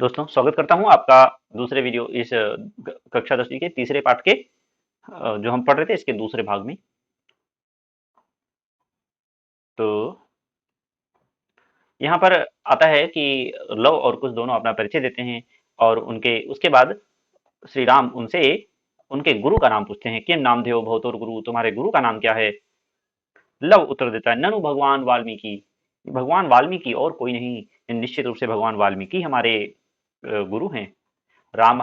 दोस्तों स्वागत करता हूं आपका दूसरे वीडियो इस कक्षा 10वीं के तीसरे पाठ के जो हम पढ़ रहे थे इसके दूसरे भाग में। तो यहाँ पर आता है कि लव और कुश दोनों अपना परिचय देते हैं और उनके उसके बाद श्री राम उनसे उनके गुरु का नाम पूछते हैं। किम नाम देव भवतोर गुरु, तुम्हारे गुरु का नाम क्या है? लव उत्तर देता है ननु भगवान वाल्मीकि, भगवान वाल्मीकि और कोई नहीं, निश्चित रूप से भगवान वाल्मीकि हमारे गुरु हैं। राम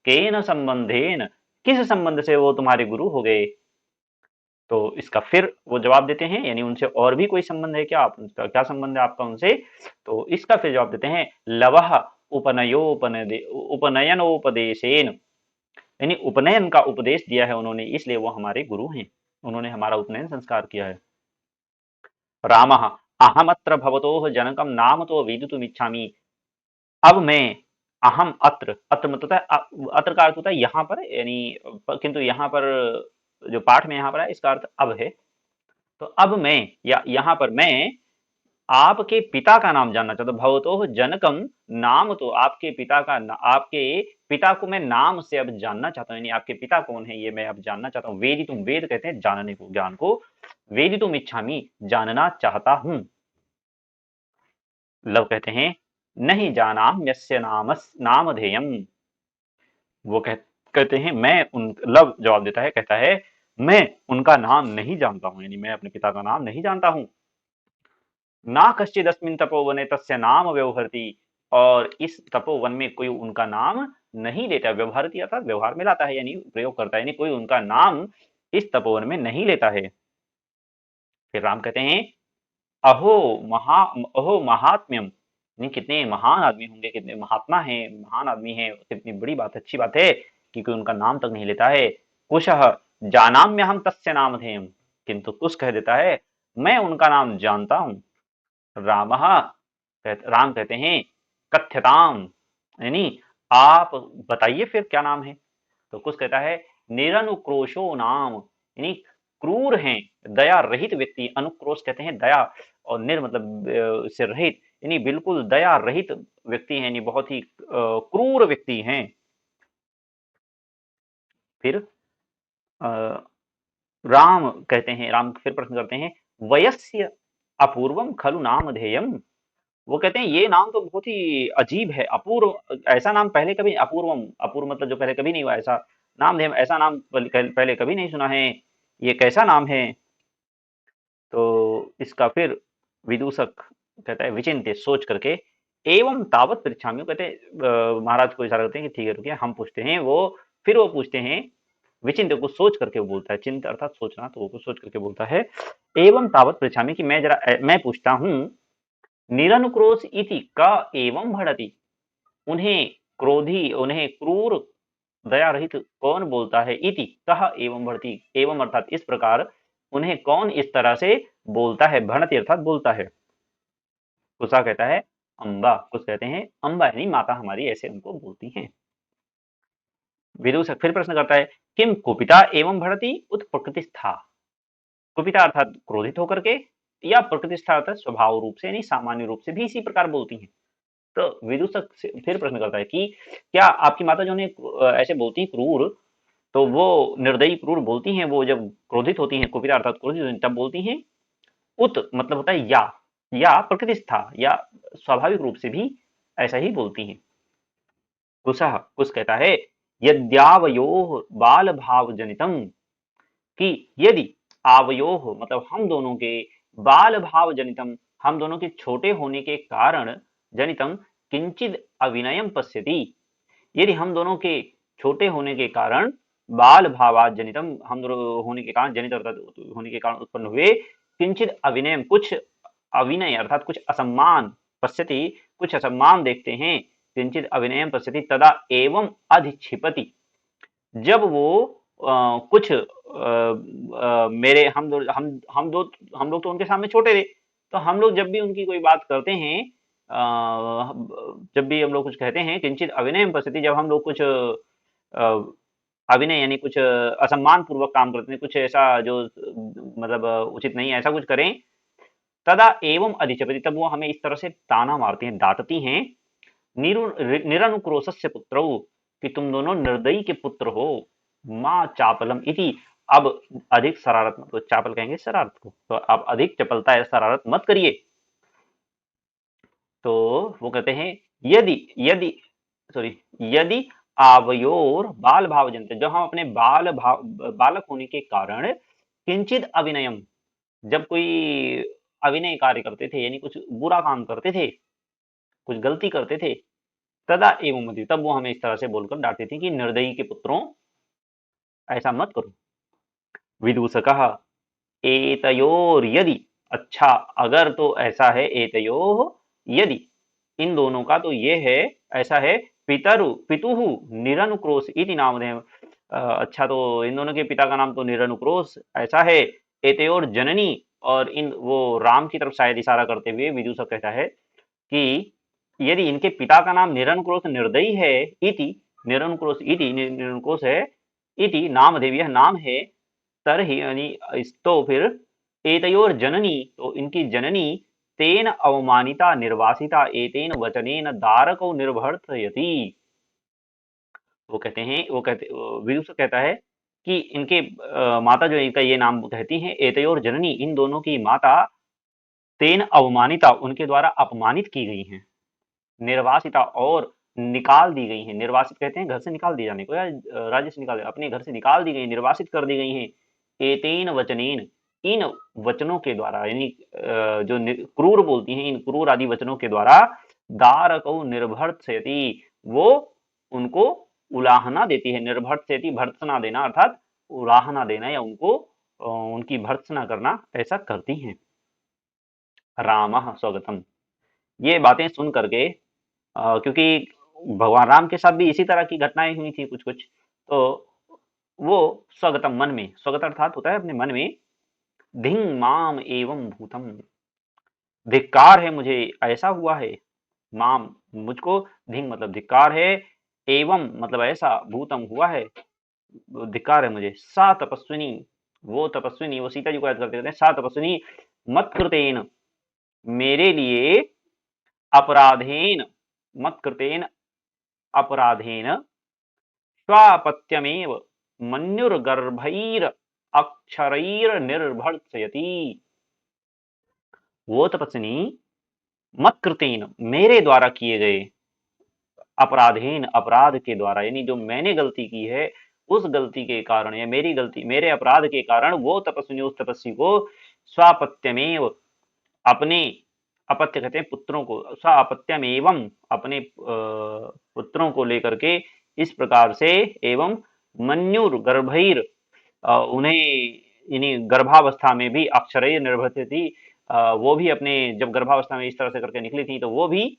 केन संबंधेन, किस संबंध से वो तुम्हारे गुरु हो गए? तो इसका फिर वो जवाब देते हैं, यानी उनसे और भी कोई संबंध है क्या, आप उनका क्या संबंध है आपका उनसे? तो इसका फिर जवाब देते हैं लवह उपनयनोपदेशेन, यानी उपनयन का उपदेश दिया है उन्होंने, इसलिए वो हमारे गुरु हैं, उन्होंने हमारा उपनयन संस्कार किया है। राम अहमत्र भवतोः जनकम नाम तो विदितुमिच्छामि, अब मैं अहम अत्र, अत्र मतलब है अत्र का अर्थ होता है यहाँ पर, यानी किंतु यहाँ पर जो पाठ में यहाँ पर है इसका अर्थ अब है। तो अब मैं या यहाँ पर मैं आपके पिता का नाम जानना चाहता हूँ। भवतोः जनकम नाम, तो आपके पिता का आपके पिता को मैं नाम से अब जानना चाहता हूँ, यानी आपके पिता कौन है ये मैं अब जानना चाहता हूँ। वेदितुम, वेद कहते हैं जानने को, ज्ञान को। वेदितुम इच्छामि, जानना चाहता हूँ। लव कहते हैं नहीं जानाम यस्य नामधेयम, वो कहते हैं मैं उन, लव जवाब देता है, कहता है मैं उनका नाम नहीं जानता हूं, यानी मैं अपने पिता का नाम नहीं जानता हूं। ना कश्चिदस्मिन् तपोवने तस्य नाम व्यवहरति, और इस तपोवन में कोई उनका नाम नहीं लेता। व्यवहारती अर्थात व्यवहार में लाता है, यानी प्रयोग करता है, यानी कोई उनका नाम इस तपोवन में नहीं लेता है। फिर राम कहते हैं अहो महा अहो महात्म्यम, नहीं कितने महान आदमी होंगे, कितने महात्मा हैं, महान आदमी हैं, कितनी बड़ी बात, अच्छी बात है कि कोई उनका नाम तक नहीं लेता है। कुशः जानाम्य हम तस्य नामधेयम, किंतु कुश कह देता है मैं उनका नाम जानता हूं। राम कहते हैं कथ्यताम, यानी आप बताइए फिर क्या नाम है? तो कुछ कहता है निरनुक्रोशो नाम, यानी क्रूर हैं, दया रहित व्यक्ति। अनुक्रोश कहते हैं दया, और निर मतलब से रहित, यानी बिल्कुल दया रहित व्यक्ति हैं, यानी बहुत ही क्रूर व्यक्ति हैं। फिर राम कहते हैं, राम फिर प्रश्न करते हैं वयस्य अपूर्वम खलु नामधेयम, वो कहते हैं ये नाम तो बहुत ही अजीब है, अपूर्व, ऐसा नाम पहले कभी, अपूर्वम, अपूर्व मतलब जो पहले कभी नहीं हुआ, ऐसा नाम है, ऐसा नाम पहले कभी नहीं सुना है, ये कैसा नाम है? तो इसका फिर विदूषक कहता है विचिंत्य, सोच करके, एवं तावत परीक्षाम्य, कहते हैं महाराज को इशारा करते हैं कि ठीक है रुकिए हम पूछते हैं। वो फिर वो पूछते हैं, विचिंत्य को सोच करके वो बोलता है, चिंत अर्थात सोचना, तो वो कुछ सोच करके बोलता है एवं तावत परीक्षाम्य, कि मैं जरा मैं पूछता हूँ निरनुक्रोश इति क एवं भड़ति, उन्हें क्रोधी, उन्हें क्रूर दया रहित कौन बोलता है? इति कह एवं भड़ति, एवं अर्थात इस प्रकार, उन्हें कौन इस तरह से बोलता है? भणति अर्थात बोलता है। कुसा कहता है अम्बा, कुछ कहते हैं अम्बा, यानी माता हमारी, ऐसे उनको बोलती हैं। विदूषक फिर प्रश्न करता है किम कुपिता एवं भड़ति उत प्रकृतिस्था, कुपिता अर्थात क्रोधित होकर के, या प्रकृतिस्था अर्थात स्वभाव रूप से, यानी सामान्य रूप से भी इसी प्रकार बोलती हैं। तो विदूषक फिर प्रश्न करता है कि क्या आपकी माता जो है ऐसे बोलती हैं क्रूर, तो वो निर्दयी क्रूर बोलती हैं, वो जब क्रोधित होती हैं, कुपिता अर्थात क्रोधित होती हैं, तब बोलती हैं? उत मतलब होता है या प्रकृतिस्था, या स्वाभाविक रूप से भी ऐसा ही बोलती हैं। कुशः, कुश कहता है यद्यावयोः बाल भाव जनितम, कि यदि आवयोः मतलब हम दोनों के, बाल भाव जनितम हम दोनों के छोटे होने के कारण, जनितम किंचित अविनयम पश्यति, यदि हम दोनों के छोटे होने के कारण, बाल भावात जनितम हम दोनों होने के कारण, जनित अर्थात होने के कारण उत्पन्न हुए, किंचित अविनयम कुछ अविनय अर्थात कुछ असम्मान, पश्यति कुछ असम्मान देखते हैं, किंचित अविनयम पश्यति तदा एवं अधिक्षिपति, जब वो कुछ मेरे हम लोग तो उनके सामने छोटे थे, तो हम लोग जब भी उनकी कोई बात करते हैं, जब भी हम लोग कुछ कहते हैं, किंचित अविनय परिस्थिति, जब हम लोग कुछ अविनय यानी कुछ असम्मान पूर्वक काम करते हैं, कुछ ऐसा जो मतलब उचित नहीं है, ऐसा कुछ करें, तदा एवं अधिचपति तब वो हमें इस तरह से ताना मारती हैं, डांटती हैं, निरनुक्रोशस्य पुत्रौ, कि तुम दोनों निर्दयी के पुत्र हो। माँ चापलम इति, अब अधिक शरारत, तो चापल कहेंगे शरारत को, तो अब अधिक चपलता या शरारत मत करिए। तो वो कहते हैं यदि यदि सॉरी यदि आवयोर बाल भाव जनते, जब हम अपने बालक होने के कारण किंचित अभिनयम, जब कोई अभिनय कार्य करते थे यानी कुछ बुरा काम करते थे, कुछ गलती करते थे, तदा एवं मति, तब वो हमें इस तरह से बोलकर डांटती थी कि निर्दयी के पुत्रों ऐसा मत करो। विदूषकः एतयोर यदि, अच्छा अगर तो ऐसा है, एतयो यदि, इन दोनों का तो ये है, ऐसा है, पितुहु निरनुक्रोश इति नामधेय, अच्छा तो इन दोनों के पिता का नाम तो निरनुक्रोश ऐसा है। एतयोर जननी, और इन वो राम की तरफ शायद इशारा करते हुए विदूषक कहता है कि यदि इनके पिता का नाम निरनुक्रोश निर्दयी है, इति निरनुक्रोश इति निरनुक्रोश है, इति नामधेय यह नाम है, तरहि यानी तो फिर एतयोर जननी, तो इनकी जननी तेन अवमानिता निर्वासिता एतेन वचनेन दारको निर्भर्तयति। वो कहते हैं, वो कहते विदुष कहता है कि इनके माता जो इनका ये नाम कहती हैं, एतयोर जननी, इन दोनों की माता, तेन अवमानिता, उनके द्वारा अपमानित की गई हैं, निर्वासिता, और निकाल दी गई हैं। निर्वासित कहते हैं घर से निकाल दिए जाने को, या राज्य से निकाल, अपने घर से निकाल दी गई, निर्वासित कर दी गई हैं। एतेन वचनेन, इन वचनों के द्वारा, यानी जो क्रूर बोलती हैं, इन क्रूर आदि वचनों के द्वारा, दारकौ निर्भर्त्सयति, वो उनको उलाहना देती है। निर्भर्त्सयति भर्त्सना देना, अर्थात उलाहना देना या उनको उनकी भर्त्सना करना, ऐसा करती हैं। रामः स्वगतम, ये बातें सुन करके, क्योंकि भगवान राम के साथ भी इसी तरह की घटनाएं हुई थी कुछ कुछ, तो वो स्वगतम, मन में, स्वगत अर्थात होता है अपने मन में, धिंग माम एवं भूतम, धिक्कार है मुझे, ऐसा हुआ है, माम मुझको, धिंग मतलब धिक्कार है, एवं मतलब ऐसा, भूतम हुआ है, धिक्कार है मुझे। सा तपस्विनी, वो तपस्विनी, वो सीता जी को याद करते रहते हैं, सा तपस्विनी मत कृतेन, मेरे लिए अपराधेन, मत कृतेन अपराधेन, स्वापत्यमेव मन्युर्गर्भैर अक्षरैर निर्भर्त्सयति, वो तपस्विनी मत कृतेन, मेरे द्वारा किए गए, अपराधीन, अपराध के द्वारा, यानी जो मैंने गलती की है उस गलती के कारण, या मेरी गलती, मेरे अपराध के कारण, वो तपस्वी, उस तपस्वी को स्वापत्यमेव, अपने, अपत्य कहते हैं पुत्रों को, स्वापत्यम एवं, अपने पुत्रों को लेकर के इस प्रकार से, एवं मन्युर गर्भैर, उन्हें यानी गर्भावस्था में भी, अक्षरैर निर्भर थी, वो भी अपने जब गर्भावस्था में इस तरह से करके निकली थी, तो वो भी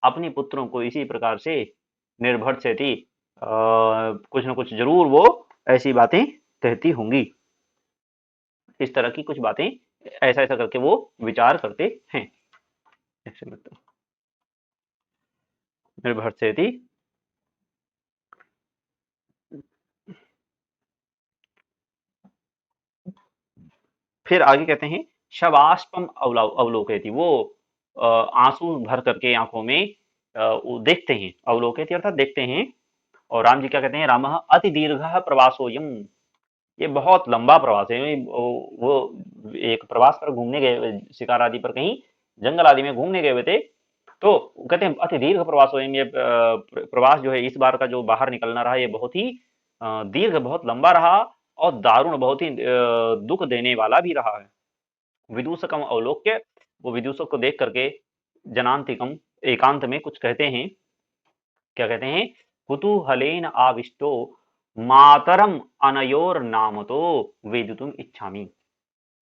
अपने पुत्रों को इसी प्रकार से निर्भर से थी, कुछ न कुछ जरूर वो ऐसी बातें कहती होंगी। इस तरह की कुछ बातें ऐसा ऐसा करके वो विचार करते हैं। ऐसे मतलब निर्भर से थी। फिर आगे कहते हैं शवाष्पम अवलोकयति, वो आंसू भर करके आंखों में वो देखते हैं, अवलोकयति अर्थात देखते हैं। और राम जी क्या कहते हैं, राम अति दीर्घ प्रवासोयम, ये बहुत लंबा प्रवास है। वो एक प्रवास पर घूमने गए, शिकार आदि पर कहीं जंगल आदि में घूमने गए हुए थे, तो कहते हैं अति दीर्घ प्रवास हो, ये प्रवास जो है इस बार का जो बाहर निकलना रहा, ये बहुत ही दीर्घ, बहुत लंबा रहा, और दारुण, बहुत ही दुख देने वाला भी रहा है। विदूषकम अवलोक्य, वो विदूषक को देख करके, जनांतिकम, एकांत में कुछ कहते हैं, क्या कहते हैं, कुतूहलेन आविष्टो मातरम अनयोर नाम तो वेदितुम इच्छामि।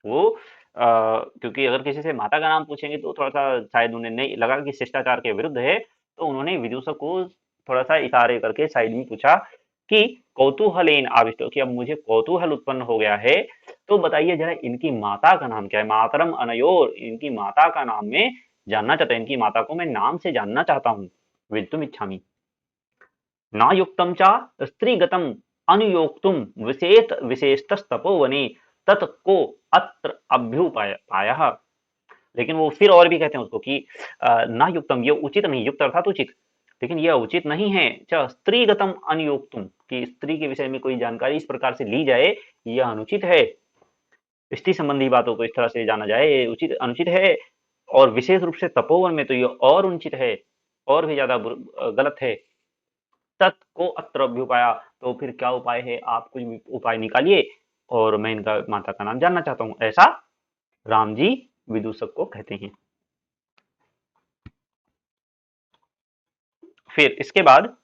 वो क्योंकि अगर किसी से माता का नाम पूछेंगे तो थोड़ा सा शायद उन्हें नहीं लगा कि शिष्टाचार के विरुद्ध है, तो उन्होंने विदूषक को थोड़ा सा इशारे करके साइड में पूछा कि कौतूहलेन आविष्टो, कि अब मुझे कौतूहल उत्पन्न हो गया है, तो बताइए जरा इनकी माता का नाम क्या है। मातरम अनयोर, इनकी माता का नाम मैं जानना चाहता हूँ, इनकी माता को मैं नाम से जानना चाहता हूँ। वेदितुम इच्छामि। नायुक्तं च स्त्रीगतम् अनुयोक्तुं विशेषतस्तपोवने तत्को अत्र अभ्युपायः। लेकिन वो फिर और भी कहते हैं उसको कि ना युक्तम, ये उचित नहीं, युक्त अर्थात उचित, लेकिन यह उचित नहीं है च स्त्रीगतम अनियोक्तुम, कि स्त्री के विषय में कोई जानकारी इस प्रकार से ली जाए, यह अनुचित है। स्त्री संबंधी बातों को इस तरह से जाना जाए, ये उचित अनुचित है। और विशेष रूप से तपोवन में तो यह और अनुचित है, और भी ज्यादा गलत है। तत् को अत्र अभ्युपाया, तो फिर क्या उपाय है, आप कुछ भी उपाय निकालिए और मैं इनका माता का नाम जानना चाहता हूँ, ऐसा राम जी विदूषक को कहते हैं। फिर इसके बाद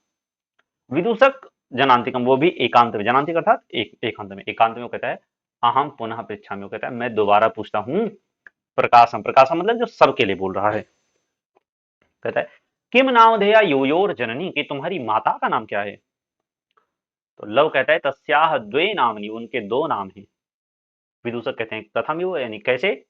विदूषक जनांतिकम, वो भी एकांत में, जनांतिक अर्थात एकांत में, एकांत में वो कहता है अहम पुनः पृच्छामि, वो कहता है मैं दोबारा पूछता हूँ। प्रकाशम, प्रकाशम मतलब जो सबके लिए बोल रहा है। कहता है किम नामधेया योयोर जननी, कि तुम्हारी माता का नाम क्या है। तो लव कहता है तस्याह द्वे नामनी, उनके दो नाम हैं। विदूषक कहते हैं कथम यो, यानी कैसे।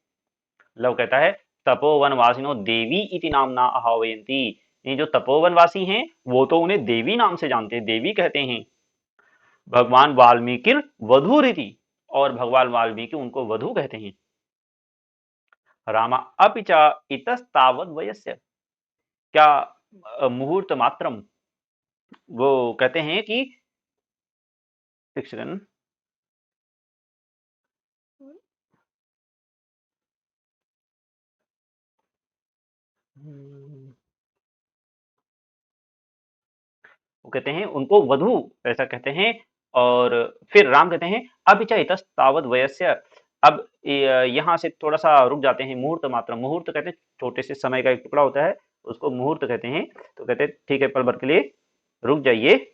लव कहता है तपोवन वासिनो देवी इति नामना आह्वयन्ति, ये जो तपोवन वासी हैं वो तो उन्हें देवी नाम से जानते हैं, देवी कहते हैं। भगवान वाल्मीकि वधु रीति, और भगवान वाल्मीकि उनको वधु कहते हैं। रामा अपि च इतस्तावत् वयस्य, क्या मुहूर्त मात्रम, वो कहते हैं कि एक सेकंड, वो कहते हैं उनको वधु ऐसा कहते हैं। और फिर राम कहते हैं अपिच इतस्तावत् वयस्य, अब यहाँ से थोड़ा सा रुक जाते हैं। मुहूर्त मात्र, मुहूर्त कहते हैं छोटे से समय का एक टुकड़ा होता है, उसको मुहूर्त कहते हैं। तो कहते हैं ठीक है, पल भर के लिए रुक जाइए।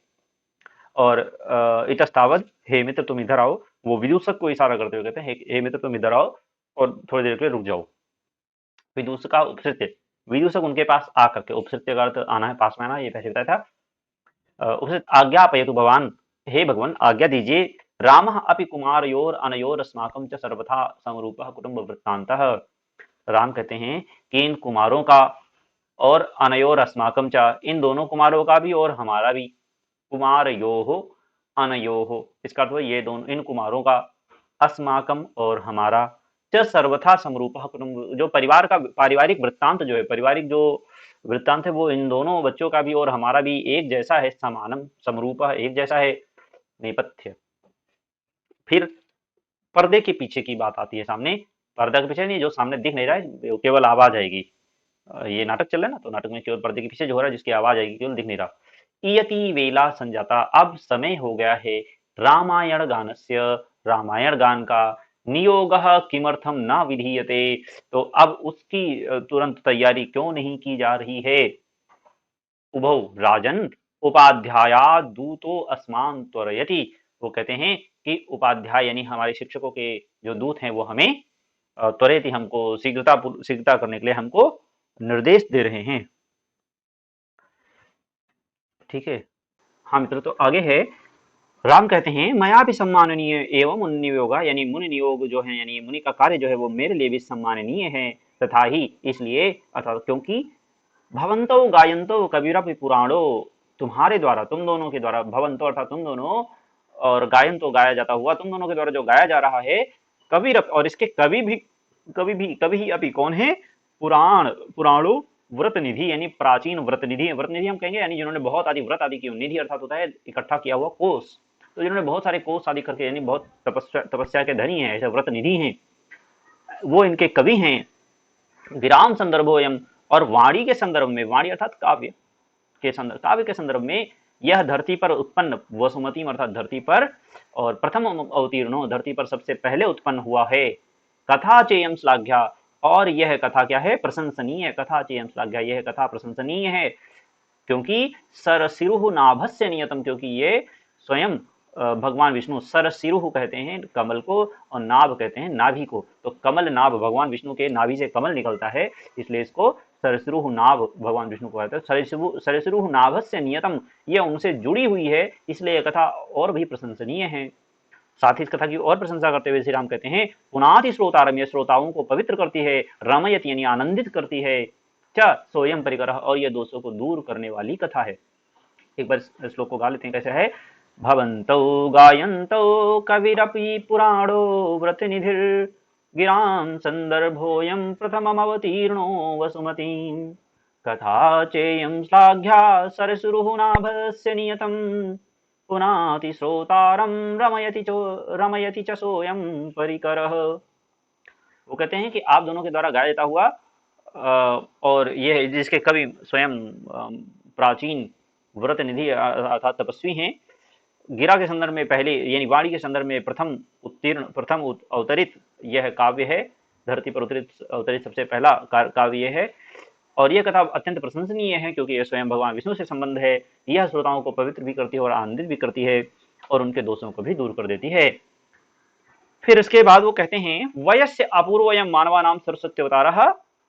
और इतस्तावत्, हे मित्र तुम इधर आओ, वो विदूषक को इशारा करते हुए कहते हैं हे मित्र तुम इधर आओ और थोड़ी देर के लिए रुक जाओ। विदूषक का उपसृत्य, विदूषक उनके पास आकर के, उपसृत्य का अर्थ आना है, पास में आना, ये पहले बताया था। उपसृत आज्ञापयतु भगवान, हे भगवान आज्ञा दीजिए। रामः अपि कुमारयोर अनयोर अस्माकं च सर्वथा समरूपः कुटुंब वृत्तान्तः, राम कहते हैं कि इन कुमारों का और अनयोर अस्माकं च, इन दोनों कुमारों का भी और हमारा भी, कुमारयोः अनयोः, इसका अर्थ ये दोनों, इन कुमारों का, अस्माकम और हमारा, च सर्वथा समरूपः कुटुंब, जो परिवार का पारिवारिक वृत्तांत जो है, पारिवारिक जो वृत्तांत है वो इन दोनों बच्चों का भी और हमारा भी एक जैसा है। समानम समरूपः, एक जैसा है। नेपथ्य, फिर पर्दे के पीछे की बात आती है सामने। पर्दा के पीछे नहीं, जो सामने दिख नहीं रहा है, केवल आवाज आएगी। ये नाटक चल रहा है ना, तो नाटक में केवल पर्दे के पीछे जो हो रहा है, जिसकी आवाज आएगी, केवल दिख नहीं रहा। इयति वेला संजाता, अब समय हो गया है रामायण गानस्य, रामायण गान का। नियोगः किमर्थम न विधीयते, तो अब उसकी तुरंत तैयारी क्यों नहीं की जा रही है। उभौ राजन उपाध्याया दूतो अस्मान त्वरयति, वो कहते हैं कि उपाध्याय यानी हमारे शिक्षकों के जो दूत हैं वो हमें त्वरयति, हमको शीघ्रता करने के लिए हमको निर्देश दे रहे हैं। ठीक है, हाँ मित्र, तो आगे है। राम कहते हैं मया भी सम्माननीय एवं मुनि नियोग, यानी मुनि नियोग जो है, यानी मुनि का कार्य जो है वो मेरे लिए भी सम्माननीय है। तथा ही इसलिए, अर्थात क्योंकि, भवंतो गायंतो कबीरपि पुराणो, तुम्हारे द्वारा, तुम दोनों के द्वारा, भवंतो अर्थात तुम दोनों, और गायंतो गाया जाता हुआ, तुम दोनों के द्वारा जो गाया जा रहा है, कबीर, और इसके कवि ही अभी कौन है, पुराण, पुराणो व्रत निधि, यानी प्राचीन व्रत निधि, व्रत निधि हम कहेंगे यानी जिन्होंने बहुत आदि व्रत आदि की, निधि अर्थात होता है इकट्ठा किया हुआ कोष, तो जिन्होंने बहुत सारे कोष आदि करके, यानी बहुत तपस्या के धनी है, ऐसे व्रत निधि हैं, वो इनके कवि हैं। विराम संदर्भोयम, और वाणी के संदर्भ में, वाणी अर्थात काव्य के संदर्भ, काव्य के संदर्भ में, यह धरती पर उत्पन्न, वसुमती अर्थात धरती पर, और प्रथम अवतीर्ण, धरती पर सबसे पहले उत्पन्न हुआ है। कथा चेयम श्लाघ्या, और यह कथा क्या है, प्रशंसनीय। कथा चेयम श्लाघ्या, यह कथा प्रशंसनीय है, क्योंकि सरसिरुः नाभस्य नियतम, क्योंकि ये स्वयं भगवान विष्णु, सरसिरुः कहते हैं कमल को, और नाभ कहते हैं नाभि को, तो कमल नाभ, भगवान विष्णु के नाभि से कमल निकलता है, इसलिए इसको सरसिरुः नाभ भगवान विष्णु को कहते हैं। सरसिरुः नाभस्य नियतम, यह उनसे जुड़ी हुई है, इसलिए यह कथा और भी प्रशंसनीय है। साथ ही इस कथा की और प्रशंसा करते हुए श्री राम कहते हैं पुनाति श्रोतारम, यह श्रोताओं को पवित्र करती है, रमयत यानी आनंदित करती है, च सोयम परिकर, और यह दोषों को दूर करने वाली कथा है। एक बार श्लोक को गा लेते हैं, कैसे है। भवन्तौ गायन्तौ कविरपि पुराणो व्रतनिधिर् गिरां सन्दर्भोऽयं प्रथममवतीर्णो वसुमतीं कथा चेयं श्लाघ्या सरसुरुहुनाभस्य नियतं पुनाति श्रोतारं रमयति च सोऽयं परिकरः। वो कहते हैं कि आप दोनों के द्वारा गाया जाता हुआ और ये जिसके कवि स्वयं प्राचीन व्रत निधि अर्थात तपस्वी हैं, गिरा के संदर्भ में पहले यानी वाणी के संदर्भ में प्रथम अवतरित यह काव्य है, धरती पर अवतरित सबसे पहला काव्य है। और यह कथा अत्यंत प्रशंसनीय है क्योंकि यह स्वयं भगवान विष्णु से संबंध है। यह श्रोताओं को पवित्र भी करती है और आनंदित भी करती है और उनके दोषों को भी दूर कर देती है। फिर इसके बाद वो कहते हैं वयस्य अपूर्वयं मानवानां सरस्वत्यवतारः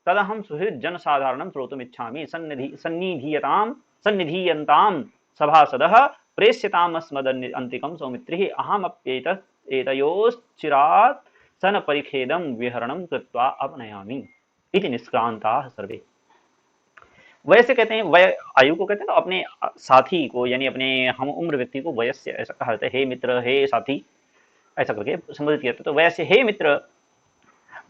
तदहं सुहृद जन साधारणं श्रोतुमिच्छामि सन्निधीयन्तां सभासदः प्रेष्यतामस्मदन्तिकं सौमित्रिः अहमप्येतयोश्चिरात् सनपरिखेदं विहरणं कृत्वा अपनयामि इति निष्क्रांताः सर्वे। वयस्य कहते हैं, वय आयु को कहते हैं ना, अपने साथी को यानी अपने हम उम्र व्यक्ति को वयस्य ऐसा कहा जाता है, हे मित्र, हे साथी, ऐसा करके संबोधित किया। तो वैसे हे मित्र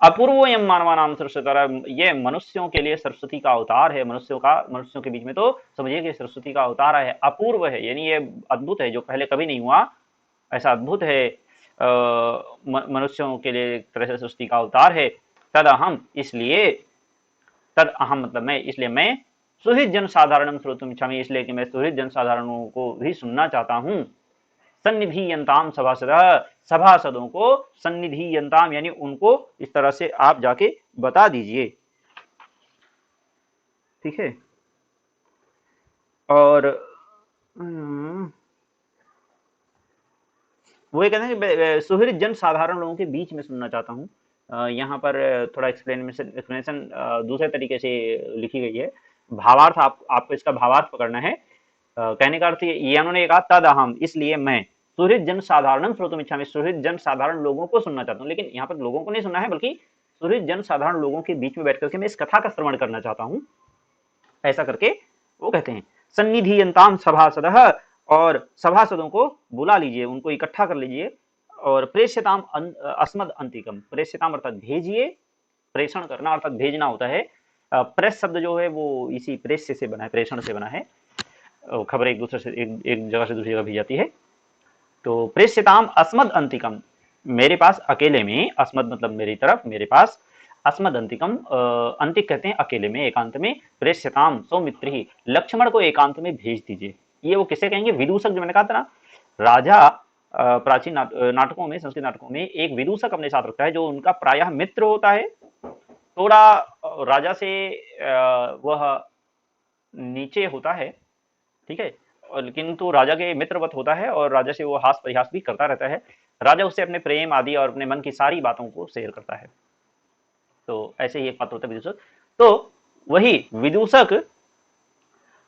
अपूर्वयं मानवानां सरस्वती, ये मनुष्यों के लिए सरस्वती का अवतार है। मनुष्यों के बीच में तो समझिए कि सरस्वती का अवतार है, अपूर्व है यानी ये अद्भुत है, जो पहले कभी नहीं हुआ, ऐसा अद्भुत है। मनुष्यों के लिए एक तरह से सरस्वती का अवतार है। तद अहम, इसलिए तद अहम मतलब मैं, इसलिए मैं सुहृद जन साधारणं श्रोतुम् इच्छामि, इसलिए कि मैं सुहृद जन साधारणों को भी सुनना चाहता हूँ। सन्निधीयन्ताम सभासदः, सभासदों को सन्निधीयन्ताम यानी उनको इस तरह से आप जाके बता दीजिए, ठीक है। और वो ये कहते हैं कि सुहृद जन साधारण लोगों के बीच में सुनना चाहता हूँ। यहाँ पर थोड़ा एक्सप्लेनेशन दूसरे तरीके से लिखी गई है। भावार्थ आपको इसका भावार्थ पकड़ना है। कहने का अर्थ ये उन्होंने कहा तद अहम, इसलिए मैं सुहृद जन साधारणं श्रोतुम् इच्छामि, सुहृद जन साधारण लोगों को सुनना चाहता हूँ। लेकिन यहाँ पर लोगों को नहीं सुनना है, बल्कि सुहृद जन साधारण लोगों के बीच में बैठ करके मैं इस कथा का श्रवण करना चाहता हूँ, ऐसा करके वो कहते हैं। सन्निधीयन्ताम सभासदः, और सभासदों को बुला लीजिए, उनको इकट्ठा कर लीजिए। और प्रेष्यताम अस्मद अंतिकम, प्रेष्यताम अर्थात भेजिए, प्रेषण करना अर्थात भेजना होता है। प्रेस शब्द जो है वो इसी प्रेष्य से बना है, प्रेषण से बना है। खबर एक दूसरे से एक जगह से दूसरी जगह भेजी जाती है। तो प्रेष्यताम अस्मद अंतिकम, मेरे पास अकेले में, अस्मद मतलब मेरी तरफ, मेरे पास, अस्मद अंतिकम, अंतिक कहते हैं अकेले में, एकांत में। प्रेष्यताम सौमित्रि, लक्ष्मण को एकांत में भेज दीजिए। ये वो किसे कहेंगे? विदूषक, जो मैंने कहा था ना, राजा प्राचीन नाटकों में, संस्कृत नाटकों में एक विदूषक अपने साथ रखता है जो उनका प्रायः मित्र होता है। थोड़ा राजा से वह नीचे होता है, ठीक है, लेकिन तो राजा के मित्रवत होता है और राजा से वो हास परिहास भी करता रहता है। राजा उससे अपने प्रेम आदि और अपने मन की सारी बातों को शेयर करता है। तो ऐसे ही एक पात्र होता है विदूषक। तो वही विदूषक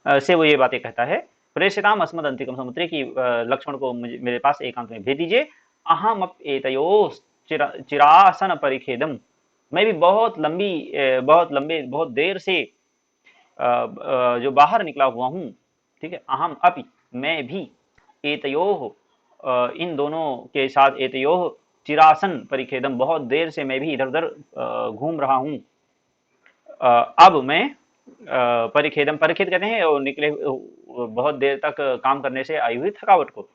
से वो ये बातें कहता है, प्रेषिताम अस्मद अंतिकम समुद्रे की लक्ष्मण को मेरे पास एकांत में भेज दीजिए। अहम एतयोः चिरासन परिखेदम, मैं भी बहुत बहुत देर से जो बाहर निकला हुआ हूँ, ठीक है। अहम अपि, मैं भी, एतयोः इन दोनों के साथ, एतयोः चिरासन परिखेदम, बहुत देर से मैं भी इधर उधर घूम रहा हूँ। अब मैं परिखेदम, परिखेद कहते हैं और निकले बहुत देर तक काम करने से आई हुई थकावट को।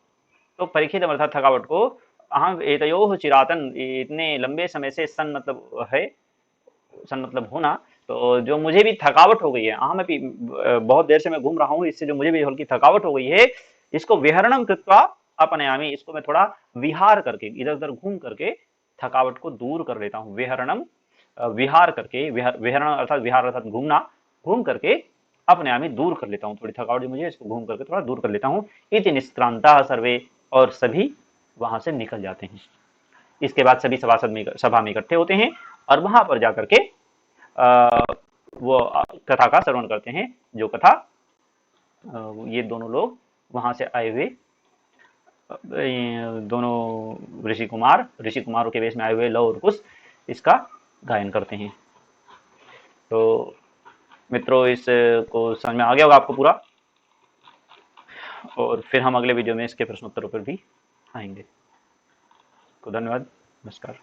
तो परिखेदम अर्थात थकावट को। अहम एतयोः चिरातन, इतने लंबे समय से, सन मतलब है, सन मतलब होना, तो जो मुझे भी थकावट हो गई है, अहम अपि बहुत देर से मैं घूम रहा हूँ, इससे जो मुझे भी हल्की थकावट हो गई है, इसको विहरणम कृत्वा अपनयामि, इसको मैं थोड़ा विहार करके, इधर उधर घूम करके थकावट को दूर कर लेता हूँ। विहरणम, विहार करके, विहरण अर्थात विहार अर्थात घूमना, घूम करके अपने आप में दूर कर लेता हूँ, थोड़ी थकावट जो मुझे, इसको घूम करके थोड़ा दूर कर लेता हूँ। इति निष्क्रांता सर्वे, और सभी वहां से निकल जाते हैं। इसके बाद सभी सभासद सभा में इकट्ठे होते हैं और वहां पर जाकर के वो कथा का श्रवण करते हैं। जो कथा ये दोनों लोग वहां से आए हुए दोनों ऋषि कुमारों के वेश में आए हुए लव और कुश इसका गायन करते हैं। तो मित्रों, इस को समझ में आ गया होगा आपको पूरा, और फिर हम अगले वीडियो में इसके प्रश्नोत्तरों पर भी आएंगे। तो धन्यवाद, नमस्कार।